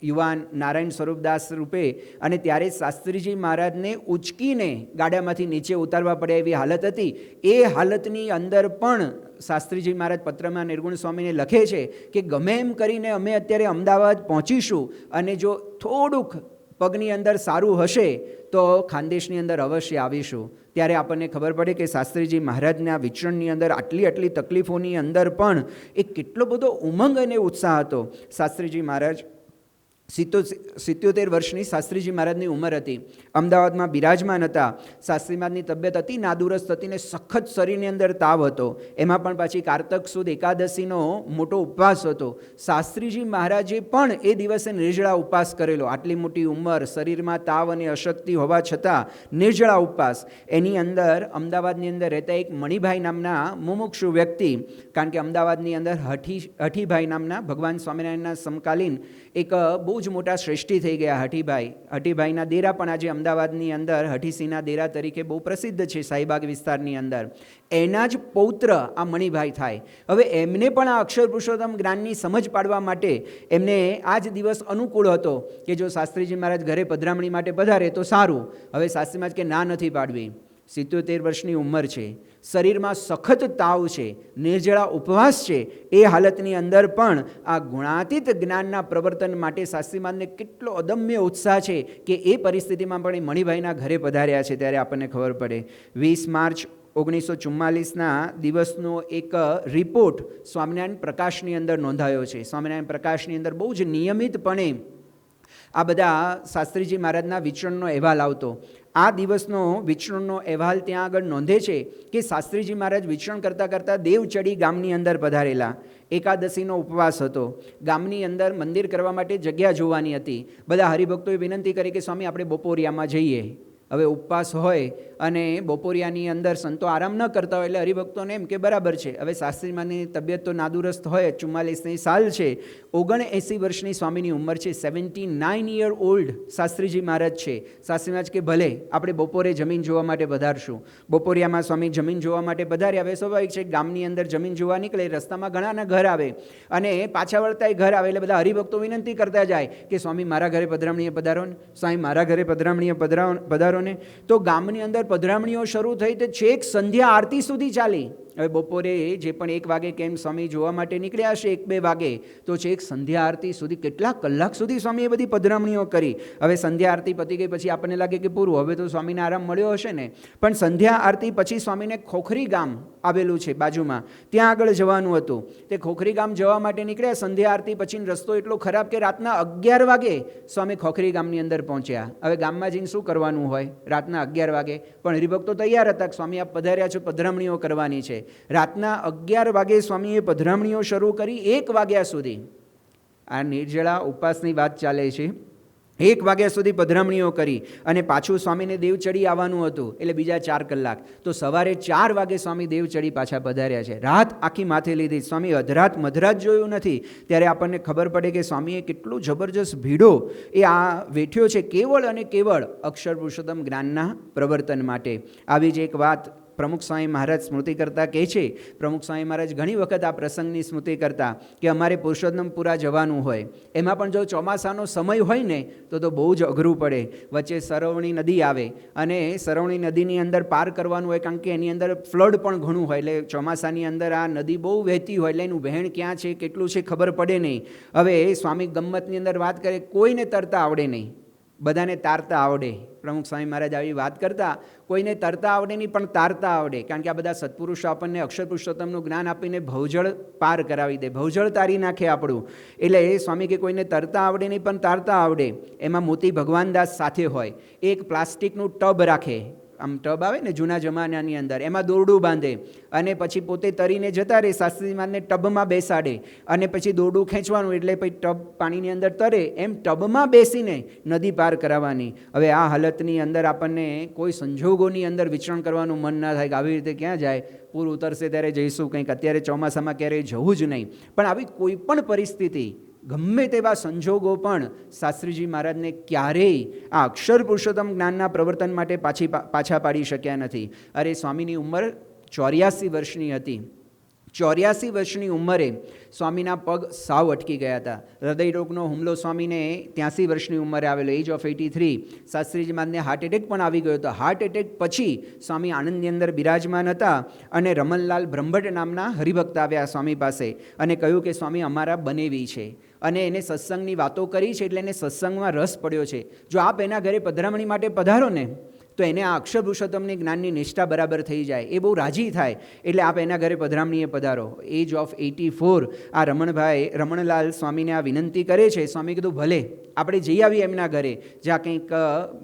યુવાન નારાયણ સ્વરૂપદાસ રૂપે, અને ત્યારે શાસ્ત્રીજી મહારાજને ઉચકીને ગાડામાંથી નીચે ઉતારવા પડે એવી હાલત હતી. એ હાલતની અંદર પણ શાસ્ત્રીજી મહારાજ પત્રમાં નિર્ગુણ સ્વામીને લખે છે કે ગમે એમ કરીને અમે અત્યારે અમદાવાદ પહોંચીશું, અને જો થોડુંક પગની અંદર સારું હશે તો ખાનદેશની અંદર અવશ્ય આવીશું. ત્યારે આપણને ખબર પડે કે શાસ્ત્રીજી મહારાજના વિચરણની અંદર આટલી તકલીફોની અંદર પણ એ કેટલો બધો ઉમંગ અને ઉત્સાહ હતો. શાસ્ત્રીજી મહારાજ 77 વર્ષની શાસ્ત્રીજી મહારાજની ઉંમર હતી. અમદાવાદમાં બિરાજમાન હતા. શાસ્ત્રી મહારાજની તબિયત હતી નાદુરસ્ત હતી ને સખત શરીરની અંદર તાવ હતો. એમાં પણ પાછી કારતક સુદ એકાદશીનો મોટો ઉપવાસ હતો. શાસ્ત્રીજી મહારાજે પણ એ દિવસે નિર્જળા ઉપવાસ કરેલો. આટલી મોટી ઉંમર, શરીરમાં તાવ અને અશક્તિ હોવા છતાં નિર્જળા ઉપવાસ. એની અંદર અમદાવાદની અંદર રહેતા એક મણિભાઈ નામના મુમુક્ષુ વ્યક્તિ, કારણ કે અમદાવાદની અંદર હઠીભાઈ નામના ભગવાન સ્વામિનારાયણના સમકાલીન એક બહુ જ મોટા શ્રેષ્ઠી થઈ ગયા હઠીભાઈના દેરા પણ આજે અમદાવાદની અંદર હઠીસિંહના દેરા તરીકે બહુ પ્રસિદ્ધ છે શાહીબાગ વિસ્તારની અંદર. એના જ પૌત્ર આ મણિભાઈ થાય. હવે એમને પણ આ અક્ષર પુરુષોત્તમ જ્ઞાનની સમજ પાડવા માટે એમને આ જ દિવસ અનુકૂળ હતો કે જો શાસ્ત્રીજી મહારાજ ઘરે પધરામણી માટે પધારે તો સારું. હવે શાસ્ત્રી મહારાજ કે ના નથી પાડવી. 77 વર્ષની ઉંમર છે, શરીરમાં સખત તાવ છે, નિર્જળા ઉપવાસ છે. એ હાલતની અંદર પણ આ ગુણાતીત જ્ઞાનના પ્રવર્તન માટે શાસ્ત્રી મહારાજને કેટલો અદમ્ય ઉત્સાહ છે કે એ પરિસ્થિતિમાં પણ એ મણિભાઈના ઘરે પધાર્યા છે. ત્યારે આપણને ખબર પડે 20 માર્ચ 1944ના દિવસનો એક રિપોર્ટ સ્વામિનારાયણ પ્રકાશની અંદર નોંધાયો છે. સ્વામિનારાયણ પ્રકાશની અંદર બહુ જ નિયમિતપણે આ બધા શાસ્ત્રીજી મહારાજના વિચરણનો અહેવાલ આવતો. આ દિવસનો વિચરણનો અહેવાલ ત્યાં આગળ નોંધે છે કે શાસ્ત્રીજી મહારાજ વિચરણ કરતાં દેવચડી ગામની અંદર પધારેલા. એકાદશીનો ઉપવાસ હતો. ગામની અંદર મંદિર કરવા માટે જગ્યા જોવાની હતી. બધા હરિભક્તોએ વિનંતી કરી કે સ્વામી આપણે બપોરિયામાં જઈએ. હવે ઉપવાસ હોય અને બપોરિયાની અંદર સંતો આરામ ન કરતા હોય એટલે હરિભક્તોને એમ કે બરાબર છે. હવે શાસ્ત્રીમાની તબિયત તો નાદુરસ્ત હોય, 44ની સાલ છે, 79 વર્ષની સ્વામીની ઉંમર છે, 79 યર ઓલ્ડ શાસ્ત્રીજી મહારાજ છે. શાસ્ત્રી મહારાજ કે ભલે આપણે બપોરે જમીન જોવા માટે પધારશું. બપોરિયામાં સ્વામી જમીન જોવા માટે પધાર્યા. હવે સ્વાભાવિક છે ગામની અંદર જમીન જોવા નીકળે, રસ્તામાં ઘણાના ઘર આવે અને પાછા વળતા ઘર આવે એટલે બધા હરિભક્તો વિનંતી કરતા જાય કે સ્વામી મારા ઘરે પધરામણીએ પધારો ને, સ્વામી મારા ઘરે પધરામણીએ પધારો. તો ગામની અંદર પધરામણીઓ શરૂ થઈ તે છેક સંધ્યા આરતી સુધી ચાલી. હવે બપોરે જે પણ 1 વાગે કેમ સ્વામી જોવા માટે નીકળ્યા હશે, 1-2 વાગે, તો છેક સંધ્યા આરતી સુધી કેટલા કલાક સુધી સ્વામીએ બધી પધરામણીઓ કરી. હવે સંધ્યા આરતી પતી ગઈ પછી આપણને લાગે કે પૂરું, હવે તો સ્વામીને આરામ મળ્યો હશે ને. પણ સંધ્યા આરતી પછી સ્વામીને ખોખરી ગામ આવેલું છે બાજુમાં, ત્યાં આગળ જવાનું હતું. તે ખોખરી ગામ જવા માટે નીકળ્યા. સંધ્યા આરતી પછીનો રસ્તો એટલો ખરાબ કે રાતના 11 વાગે સ્વામી ખોખરી ગામની અંદર પહોંચ્યા. હવે ગામમાં જઈને શું કરવાનું હોય રાતના 11 વાગે, પણ હરિભક્તો તૈયાર હતા કે સ્વામી આપ પધાર્યા છો, પધરામણીઓ કરવાની છે. રાતના 11 વાગે સ્વામીએ પધરામણીઓ શરૂ કરી 1 વાગ્યા સુધી. આ નિર્જળા ઉપવાસની વાત ચાલે છે. 1 વાગ્યા સુધી પધરામણીઓ કરી અને પાછું સ્વામીને દેવચડી આવવાનું હતું એટલે બીજા 4 કલાક. તો સવારે 4 વાગે સ્વામી દેવચડી પાછા પધાર્યા છે. રાત આખી માથે લીધી. સ્વામી અધરાત મધરાત જોયું નથી. ત્યારે આપણને ખબર પડે કે સ્વામીએ કેટલું જબરજસ્ત ભીડો એ આ વેઠ્યો છે કેવળ અને કેવળ અક્ષર પુરુષોત્તમ જ્ઞાનના પ્રવર્તન માટે. આવી જ એક વાત પ્રમુખ સ્વામી મહારાજ સ્મૃતિ કરતા કહે છે. પ્રમુખ સ્વામી મહારાજ ઘણી વખત આ પ્રસંગની સ્મૃતિ કરતા કે અમારે પુરુષોત્તમપુરા જવાનું હોય, એમાં પણ જો ચોમાસાનો સમય હોય ને તો બહુ જ અઘરું પડે. વચ્ચે સરવણી નદી આવે અને સરવણી નદીની અંદર પાર કરવાનું હોય, કારણ કે એની અંદર ફ્લડ પણ ઘણું હોય. એટલે ચોમાસાની અંદર આ નદી બહુ વહેતી હોય એટલે એનું વહેણ ક્યાં છે કેટલું છે ખબર પડે નહીં. હવે સ્વામી ગમ્મતની અંદર વાત કરે, કોઈને તરતા આવડે નહીં. બધાને તારતા આવડે. પ્રમુખ સ્વામી મહારાજ આવી વાત કરતા, કોઈને તરતા આવડે નહીં પણ તારતા આવડે, કારણ કે આ બધા સત્પુરુષો આપણને અક્ષર પુરુષોત્તમનું જ્ઞાન આપીને ભવજળ પાર કરાવી દે, ભવજળ તારી નાખે આપણું. એટલે એ સ્વામી કે કોઈને તરતા આવડે નહીં પણ તારતા આવડે. એમાં મોતી ભગવાનદાસ સાથે હોય, એક પ્લાસ્ટિકનું ટબ રાખે, આમ ટબ આવે ને જૂના જમાનાની અંદર, એમાં દોરડું બાંધે અને પછી પોતે તરીને જતા રહે. શાસ્ત્રીજીને ટબમાં બેસાડે અને પછી દોરડું ખેંચવાનું, એટલે પછી ટબ પાણીની અંદર તરે, એમ ટબમાં બેસીને નદી પાર કરાવવાની. હવે આ હાલતની અંદર આપણને કોઈ સંજોગોની અંદર વિચરણ કરવાનું મન ના થાય કે આવી રીતે ક્યાં જાય, પૂર ઉતરશે ત્યારે જઈશું, કંઈક અત્યારે ચોમાસામાં ક્યારેય જવું જ નહીં. પણ આવી કોઈ પણ પરિસ્થિતિ, ગમે તેવા સંજોગો પણ શાસ્ત્રીજી મહારાજને ક્યારેય આ અક્ષર પુરુષોત્તમ જ્ઞાનના પ્રવર્તન માટે પાછા પાડી શક્યા નથી. અરે સ્વામીની ઉંમર 84 વર્ષની હતી. 84 વર્ષની ઉંમરે સ્વામીના પગ સાવ અટકી ગયા હતા. હૃદયરોગનો હુમલો સ્વામીને 83 વર્ષની ઉંમરે આવેલો, એજ ઓફ 83. શાસ્ત્રીજી મહારાજને હાર્ટ એટેક પણ આવી ગયો હતો. હાર્ટ એટેક પછી સ્વામી આનંદની અંદર બિરાજમાન હતા અને રમણલાલ બ્રહ્મભટ્ટ નામના હરિભક્ત આવ્યા સ્વામી પાસે અને કહ્યું કે સ્વામી અમારા બનેવી છે અને એને સત્સંગની વાતો કરી છે, એટલે એને સત્સંગમાં રસ પડ્યો છે. જો આપ એના ઘરે પધરામણી માટે પધારો ને તો એને આ અક્ષર પુરુષોત્તમની જ્ઞાનની નિષ્ઠા બરાબર થઈ જાય, એ બહુ રાજી થાય. એટલે આપ એના ઘરે પધરામણીએ પધારો. એજ ઓફ 84 આ રમણલાલ સ્વામીને આ વિનંતી કરે છે. સ્વામી કીધું ભલે, આપણે જઈ આવીએ એમના ઘરે, જ્યાં કંઈક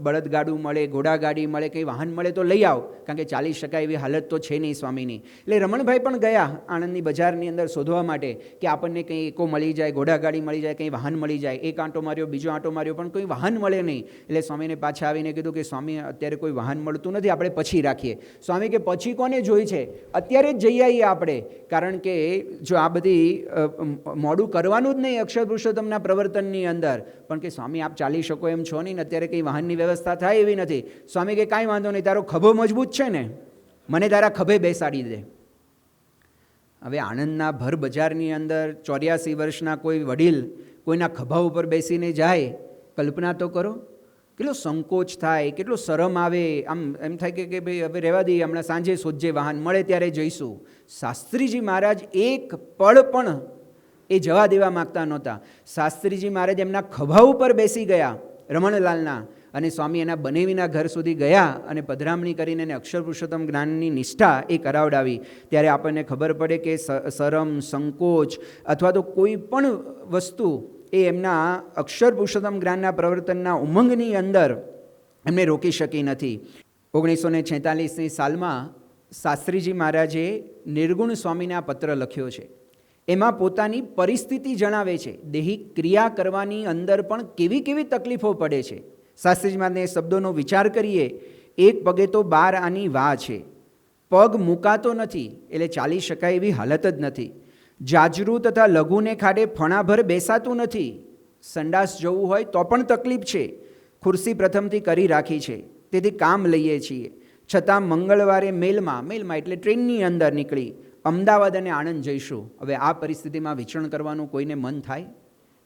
બળદગાડું મળે, ઘોડાગાડી મળે, કંઈ વાહન મળે તો લઈ આવ, કારણ કે ચાલી શકાય એવી હાલત તો છે નહીં સ્વામીની. એટલે રમણભાઈ પણ ગયા આણંદની બજારની અંદર શોધવા માટે કે આપણને કંઈ એકો મળી જાય, ઘોડાગાડી મળી જાય, કંઈ વાહન મળી જાય. એક આંટો માર્યો, બીજો આંટો માર્યો, પણ કોઈ વાહન મળે નહીં. એટલે સ્વામીને પાછા આવીને કીધું કે સ્વામી અત્યારે કોઈ વાહન મળતું નથી, આપણે પછી રાખીએ. સ્વામી કે પછી કોને જોઈ છે, અત્યારે જ જઈ આવીએ આપણે, કારણ કે જો આ બધી મોડું કરવાનું જ નહીં અક્ષર પુરુષોત્તમના પ્રવર્તનની અંદર. પણ કે સ્વામી આપ ચાલી શકો એમ છો નહીં, અત્યારે કંઈ વાહનની વ્યવસ્થા થાય એવી નથી. સ્વામી કે કાંઈ વાંધો નહીં, તારો ખભો મજબૂત છે ને, મને તારા ખભે બેસાડી દે. હવે આણંદના ભર બજારની અંદર 84 વર્ષના કોઈ વડીલ કોઈના ખભા ઉપર બેસીને જાય, કલ્પના તો કરો, કેટલો સંકોચ થાય, કેટલો શરમ આવે. આમ એમ થાય કે ભાઈ હવે રહેવા દઈએ, હમણાં સાંજે સોજે વાહન મળે ત્યારે જઈશું. શાસ્ત્રીજી મહારાજ એક પળ પણ એ જવા દેવા માગતા નહોતા. શાસ્ત્રીજી મહારાજ એમના ખભા ઉપર બેસી ગયા રમણલાલના, અને સ્વામી એના બનેવીના ઘર સુધી ગયા અને પધરામણી કરીને એને અક્ષર પુરુષોત્તમ જ્ઞાનની નિષ્ઠા એ કરાવડાવી. ત્યારે આપણને ખબર પડે કે શરમ, સંકોચ અથવા તો કોઈ પણ વસ્તુ એ એમના અક્ષર પુરુષોત્તમ જ્ઞાનના પ્રવર્તનના ઉમંગની અંદર એમને રોકી શકી નથી. 1946ની સાલમાં શાસ્ત્રીજી મહારાજે નિર્ગુણ સ્વામીને આ પત્ર લખ્યો છે. એમાં પોતાની પરિસ્થિતિ જણાવે છે. દેહિક ક્રિયા કરવાની અંદર પણ કેવી કેવી તકલીફો પડે છે. શાસ્ત્રીજી મહારાજને એ શબ્દોનો વિચાર કરીએ. એક પગે તો 12 આની વા છે, પગ મુકાતો નથી, એટલે ચાલી શકાય એવી હાલત જ નથી. જાજરૂ તથા લઘુને ખાડે ફણાભર બેસાતું નથી. સંડાસ જવું હોય તો પણ તકલીફ છે. ખુરશી પ્રથમથી કરી રાખી છે, તેથી કામ લઈએ છીએ. છતાં મંગળવારે મેલમાં એટલે ટ્રેનની અંદર નીકળી અમદાવાદ અને આણંદ જઈશું. હવે આ પરિસ્થિતિમાં વિચરણ કરવાનું કોઈને મન થાય?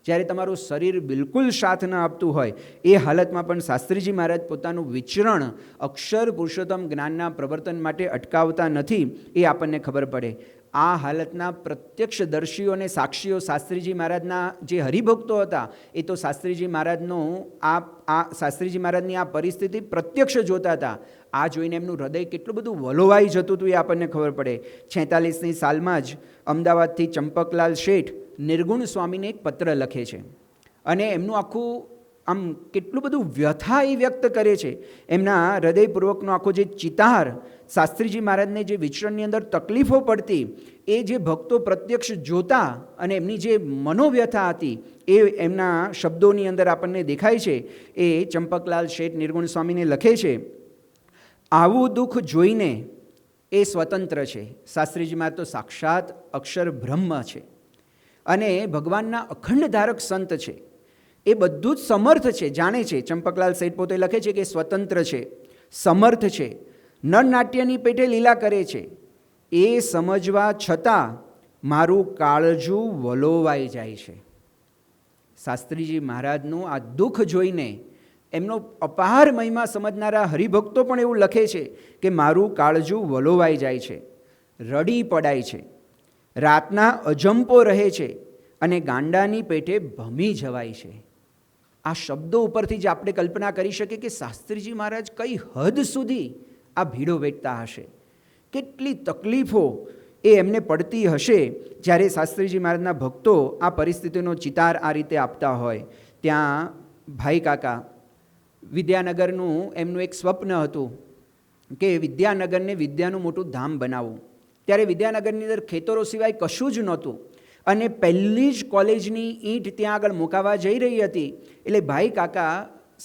જ્યારે તમારું શરીર બિલકુલ સાથ ન આપતું હોય એ હાલતમાં પણ શાસ્ત્રીજી મહારાજ પોતાનું વિચરણ અક્ષર પુરુષોત્તમ જ્ઞાનના પ્રવર્તન માટે અટકાવતા નથી, એ આપણને ખબર પડે. આ હાલતના પ્રત્યક્ષદર્શીઓ અને સાક્ષીઓ શાસ્ત્રીજી મહારાજના જે હરિભક્તો હતા, એ તો શાસ્ત્રીજી મહારાજની આ પરિસ્થિતિ પ્રત્યક્ષ જોતા હતા. આ જોઈને એમનું હૃદય કેટલું બધું વલોવાઈ જતું હતું એ આપણને ખબર પડે. 46ની સાલમાં જ અમદાવાદથી ચંપકલાલ શેઠ નિર્ગુણ સ્વામીને એક પત્ર લખે છે અને એમનું આખું આમ કેટલું બધું વ્યથા એ વ્યક્ત કરે છે. એમના હૃદયપૂર્વકનો આખો જે ચિતાર શાસ્ત્રીજી મહારાજને જે વિચરણની અંદર તકલીફો પડતી, એ જે ભક્તો પ્રત્યક્ષ જોતા અને એમની જે મનોવ્યથા હતી એ એમના શબ્દોની અંદર આપણને દેખાય છે. એ ચંપકલાલ શેઠ નિર્ગુણ સ્વામીને લખે છે, આવું દુઃખ જોઈને એ સ્વતંત્ર છે. શાસ્ત્રીજી મહારાજ તો સાક્ષાત અક્ષર બ્રહ્મ છે અને ભગવાનના અખંડ ધારક સંત છે. એ બધું જ સમર્થ છે, જાણે છે. ચંપકલાલ શેઠ પોતે લખે છે કે સ્વતંત્ર છે, સમર્થ છે, નરનાટ્યની પેટે લીલા કરે છે. એ સમજવા છતાં મારું કાળજું વલોવાઈ જાય છે. શાસ્ત્રીજી મહારાજનું આ દુઃખ જોઈને એમનો અપાર મહિમા સમજનારા હરિભક્તો પણ એવું લખે છે કે મારું કાળજું વલોવાઈ જાય છે, રડી પડાય છે, રાતના અજંપો રહે છે અને ગાંડાની પેટે ભમી જવાય છે. આ શબ્દો ઉપરથી જ આપણે કલ્પના કરી શકીએ કે શાસ્ત્રીજી મહારાજ કઈ હદ સુધી આ ભીડો વેઠતા હશે, કેટલી તકલીફો એ એમને પડતી હશે જ્યારે શાસ્ત્રીજી મહારાજના ભક્તો આ પરિસ્થિતિનો ચિતાર આ રીતે આપતા હોય. ત્યાં ભાઈ કાકા વિદ્યાનગરનું એમનું એક સ્વપ્ન હતું કે વિદ્યાનગરને વિદ્યાનું મોટું ધામ બનાવવું. ત્યારે વિદ્યાનગરની અંદર ખેતરો સિવાય કશું જ નહોતું અને પહેલી જ કોલેજની ઈંટ ત્યાં આગળ મુકાવા જઈ રહી હતી. એટલે ભાઈ કાકા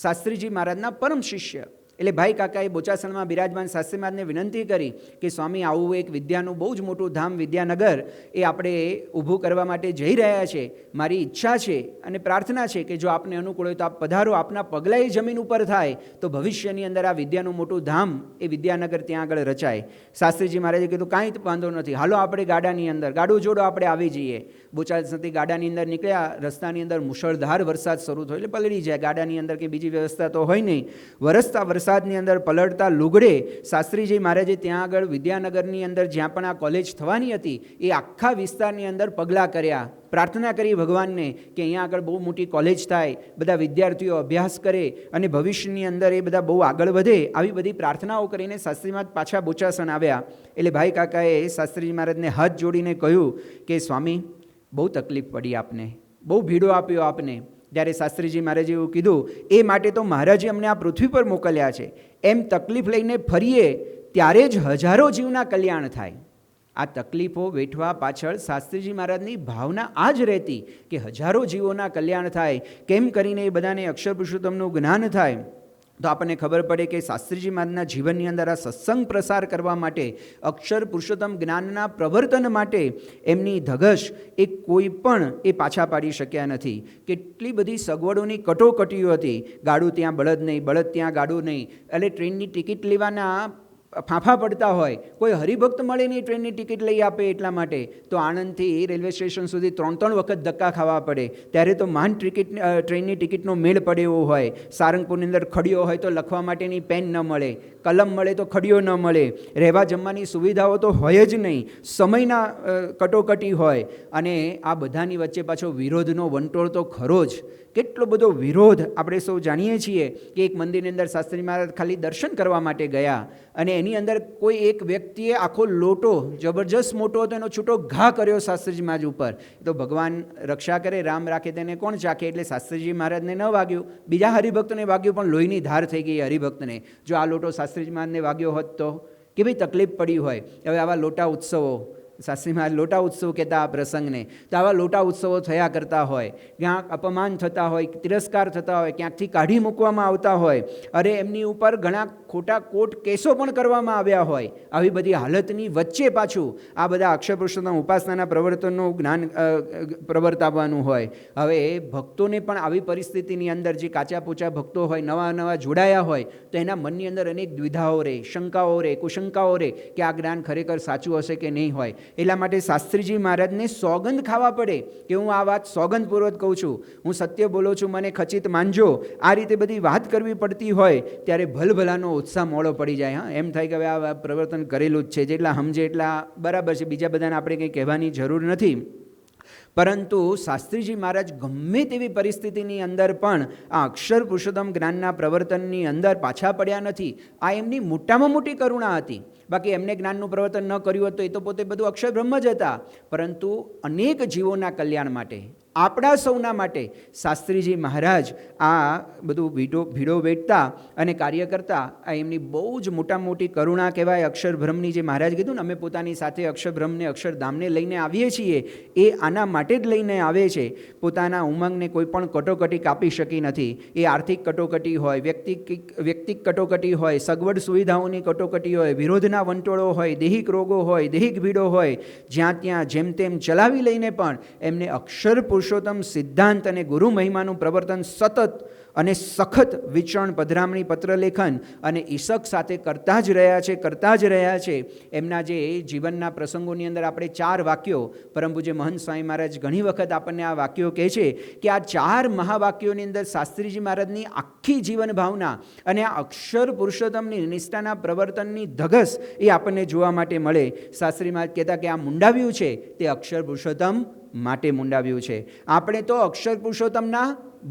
શાસ્ત્રીજી મહારાજના પરમ શિષ્ય, એટલે ભાઈ કાકાએ બોચાસણમાં બિરાજમાન શાસ્ત્રી મહારાજને વિનંતી કરી કે સ્વામી, આવું એક વિદ્યાનું બહુ જ મોટું ધામ વિદ્યાનગર એ આપણે ઊભું કરવા માટે જઈ રહ્યા છે. મારી ઈચ્છા છે અને પ્રાર્થના છે કે જો આપને અનુકૂળ હોય તો આપ પધારો. આપના પગલાં જમીન ઉપર થાય તો ભવિષ્યની અંદર આ વિદ્યાનું મોટું ધામ એ વિદ્યાનગર ત્યાં આગળ રચાય. શાસ્ત્રીજી મહારાજે કીધું કાંઈ વાંધો નથી, હાલો આપણે ગાડાની અંદર, ગાડું જોડો, આપણે આવી જઈએ. બોચાસણથી ગાડાની અંદર નીકળ્યા. રસ્તાની અંદર મુશળધાર વરસાદ શરૂ થયો એટલે પલળી જાય. ગાડાની અંદર કે બીજી વ્યવસ્થા તો હોય નહીં. વરસતા વરસાદની અંદર પલળતા લુગડે શાસ્ત્રીજી મહારાજે ત્યાં આગળ વિદ્યાનગરની અંદર જ્યાં પણ આ કોલેજ થવાની હતી એ આખા વિસ્તારની અંદર પગલાં કર્યા. પ્રાર્થના કરી ભગવાનને કે અહીંયા આગળ બહુ મોટી કોલેજ થાય, બધા વિદ્યાર્થીઓ અભ્યાસ કરે અને ભવિષ્યની અંદર એ બધા બહુ આગળ વધે. આવી બધી પ્રાર્થનાઓ કરીને શાસ્ત્રી મહારાજ પાછા બોચાસણ આવ્યા. એટલે ભાઈ કાકાએ શાસ્ત્રીજી મહારાજને હાથ જોડીને કહ્યું કે સ્વામી, બહુ તકલીફ પડી આપને, બહુ ભીડો આપ્યો આપને. જ્યારે શાસ્ત્રીજી મહારાજે એવું કીધું, એ માટે તો મહારાજે અમને આ પૃથ્વી પર મોકલ્યા છે. એમ તકલીફ લઈને ફરીએ ત્યારે જ હજારો જીવના કલ્યાણ થાય. આ તકલીફો વેઠવા પાછળ શાસ્ત્રીજી મહારાજની ભાવના આ જ રહેતી કે હજારો જીવોના કલ્યાણ થાય. કેમ કરીને એ બધાને અક્ષર પુરુષોત્તમનું જ્ઞાન થાય. તો આપણને ખબર પડે કે શાસ્ત્રીજી મહારાજના જીવનની અંદર આ સત્સંગ પ્રસાર કરવા માટે, અક્ષર પુરુષોત્તમ જ્ઞાનના પ્રવર્તન માટે એમની ધગશ એ કોઈ પણ એ પાછા પાડી શક્યા નથી. કેટલી બધી સગવડોની કટોકટીઓ હતી. ગાડું ત્યાં બળદ નહીં, બળદ ત્યાં ગાડું નહીં. એટલે ટ્રેનની ટિકિટ લેવાના ફાંફા પડતા હોય. કોઈ હરિભક્ત મળે નહીં ટ્રેનની ટિકિટ લઈ આપે એટલા માટે તો આણંદથી રેલવે સ્ટેશન સુધી 3 વખત ધક્કા ખાવા પડે. ત્યારે તો માંડ ટ્રેનની ટિકિટનો મેળ પડે એવો હોય. સારંગપુરની અંદર ખડીઓ હોય તો લખવા માટેની પેન ન મળે, કલમ મળે તો ખડીઓ ન મળે, રહેવા જમવાની સુવિધાઓ તો હોય જ નહીં, સમયના કટોકટી હોય. અને આ બધાની વચ્ચે પાછો વિરોધનો વંટોળ તો ખરો જ. કેટલો બધો વિરોધ આપણે સૌ જાણીએ છીએ કે એક મંદિરની અંદર શાસ્ત્રી મહારાજ ખાલી દર્શન કરવા માટે ગયા અને એની અંદર કોઈ એક વ્યક્તિએ આખો લોટો જબરજસ્ત મોટો હતો એનો છૂટો ઘા કર્યો શાસ્ત્રીજી મહારાજ ઉપર. તો ભગવાન રક્ષા કરે, રામ રાખે તેને કોણ ચાખે. એટલે શાસ્ત્રીજી મહારાજને ન વાગ્યું, બીજા હરિભક્તને વાગ્યું, પણ લોહીની ધાર થઈ ગઈ હરિભક્તને. જો આ લોટો શાસ્ત્રીજી મહારાજને વાગ્યો હોત તો કેવી તકલીફ પડી હોય. હવે આવા લોટા ઉત્સવો, શાસ્ત્રી મહારાજ લોટા ઉત્સવ કહેતા આ પ્રસંગને, તો આવા લોટા ઉત્સવો થયા કરતા હોય. ક્યાંક અપમાન થતા હોય, તિરસ્કાર થતા હોય, ક્યાંકથી કાઢી મૂકવામાં આવતા હોય. અરે એમની ઉપર ઘણા ખોટા કોર્ટ કેસો પણ કરવામાં આવ્યા હોય. આવી બધી હાલતની વચ્ચે પાછું આ બધા અક્ષર પુરુષોત્તમ ઉપાસનાના પ્રવર્તનનું જ્ઞાન પ્રવર્તાવવાનું હોય. હવે ભક્તોને પણ આવી પરિસ્થિતિની અંદર જે કાચા પોચા ભક્તો હોય, નવા નવા જોડાયા હોય, તો એના મનની અંદર અનેક દ્વિધાઓ રહે, શંકાઓ રહે, કુશંકાઓ રહે કે આ જ્ઞાન ખરેખર સાચું હશે કે નહીં હોય. એટલા માટે શાસ્ત્રીજી મહારાજને સોગંદ ખાવા પડે કે હું આ વાત સોગંદપૂર્વક કહું છું, હું સત્ય બોલું છું, મને ખચિત માનજો. આ રીતે બધી વાત કરવી પડતી હોય ત્યારે ભલભલાનો ઉત્સાહ મોડો પડી જાય. હા, એમ થાય કે હવે આ પ્રવર્તન કરેલું જ છે, જેટલા સમજે એટલા બરાબર છે, બીજા બધાને આપણે કંઈ કહેવાની જરૂર નથી. પરંતુ શાસ્ત્રીજી મહારાજ ગમે તેવી પરિસ્થિતિની અંદર પણ આ અક્ષર પુરુષોત્તમ જ્ઞાનના પ્રવર્તનની અંદર પાછા પડ્યા નથી. આ એમની મોટામાં મોટી કરુણા હતી. બાકી એમને જ્ઞાનનું પ્રવર્તન ન કર્યું હતું એ તો પોતે બધું અક્ષર બ્રહ્મ જ હતા. પરંતુ અનેક જીવોના કલ્યાણ માટે, આપણા સૌના માટે શાસ્ત્રીજી મહારાજ આ બધું ભીડો વેઠતા અને કાર્ય કરતા. આ એમની બહુ જ મોટી કરુણા કહેવાય. અક્ષરબ્રહ્મની જે મહારાજ કીધું ને, અમે પોતાની સાથે અક્ષરબ્રહ્મને અક્ષરધામને લઈને આવીએ છીએ, એ આના માટે જ લઈને આવે છે. પોતાના ઉમંગને કોઈ પણ કટોકટી કાપી શકી નથી. એ આર્થિક કટોકટી હોય, વ્યક્તિક કટોકટી હોય, સગવડ સુવિધાઓની કટોકટી હોય, વિરોધના વંટોળો હોય, દૈહિક રોગો હોય, દૈહિક ભીડો હોય, જ્યાં ત્યાં જેમ તેમ ચલાવી લઈને પણ એમને અક્ષર પુરુષોત્તમ સિદ્ધાંત અને ગુરુ મહિમાનું પ્રવર્તન સતત અને સખત વિચરણ, પધરામણી, પત્રલેખન અને ઈશક સાથે કરતા જ રહ્યા છે. એમના જે જીવનના પ્રસંગોની અંદર આપણે 4 વાક્યો, પરમ પૂજ્ય મહંત સ્વામી મહારાજ ઘણી વખત આપણને આ વાક્યો કહે છે કે આ 4 મહાવાક્યોની અંદર શાસ્ત્રીજી મહારાજની આખી જીવન ભાવના અને આ અક્ષર પુરુષોત્તમની નિષ્ઠાના પ્રવર્તનની ધગસ એ આપણને જોવા માટે મળે. શાસ્ત્રી મહારાજ કહેતા કે આ મુંડાવ્યું છે તે અક્ષર પુરુષોત્તમ માટે મુંડાવ્યું છે. આપણે તો અક્ષર પુરુષોત્તમના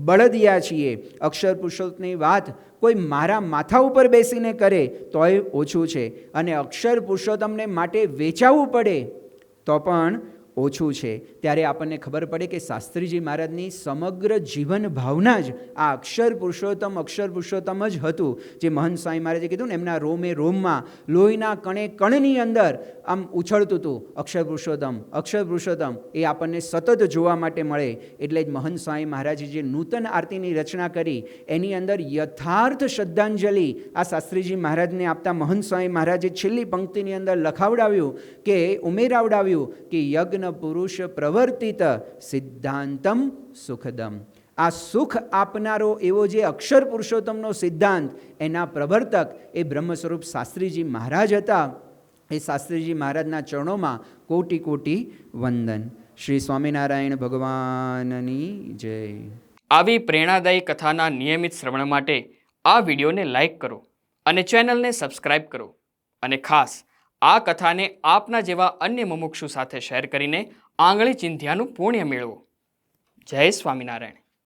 બળદિયા છીએ. અક્ષર પુરુષોત્તમની વાત કોઈ મારા માથા ઉપર બેસીને કરે તોય ઓછું છે, અને અક્ષર પુરુષોત્તમને માટે વેચાવવું પડે તો પણ ઓછું છે. ત્યારે આપણને ખબર પડે કે શાસ્ત્રીજી મહારાજની સમગ્ર જીવન ભાવના જ આ અક્ષર પુરુષોત્તમ જ હતું. જે મહંત સ્વામી મહારાજે કીધું ને, એમના રોમે રોમમાં લોહીના કણે કણની અંદર આમ ઉછળતું હતું અક્ષર પુરુષોત્તમ. એ આપણને સતત જોવા માટે મળે. એટલે જ મહંત સ્વામી મહારાજે જે નૂતન આરતીની રચના કરી એની અંદર યથાર્થ શ્રદ્ધાંજલિ આ શાસ્ત્રીજી મહારાજને આપતા મહંત સ્વામી મહારાજે છેલ્લી પંક્તિની અંદર લખાવડાવ્યું કે ઉમેરાવડાવ્યું કે યજ્ઞ પુરુષ પ્રવર્તિત સિદ્ધાંતમ સુખદમ. આ સુખ આપનારો એવો જે અક્ષર પુરુષોત્તમનો સિદ્ધાંત, એના પ્રવર્તક એ બ્રહ્મ સ્વરૂપ શાસ્ત્રીજી મહારાજ હતા. એ શાસ્ત્રીજી મહારાજના ચરણોમાં કોટી કોટી વંદન. શ્રી સ્વામિનારાયણ ભગવાનની જય. આવી પ્રેરણાદાયી કથાના નિયમિત શ્રવણ માટે આ વિડીયોને લાઈક કરો અને ચેનલને સબસ્ક્રાઈબ કરો, અને ખાસ આ કથાને આપના જેવા અન્ય મુમુક્ષુ સાથે શેર કરીને આંગળી ચિંધ્યાનું પુણ્ય મેળવો. જય સ્વામિનારાયણ.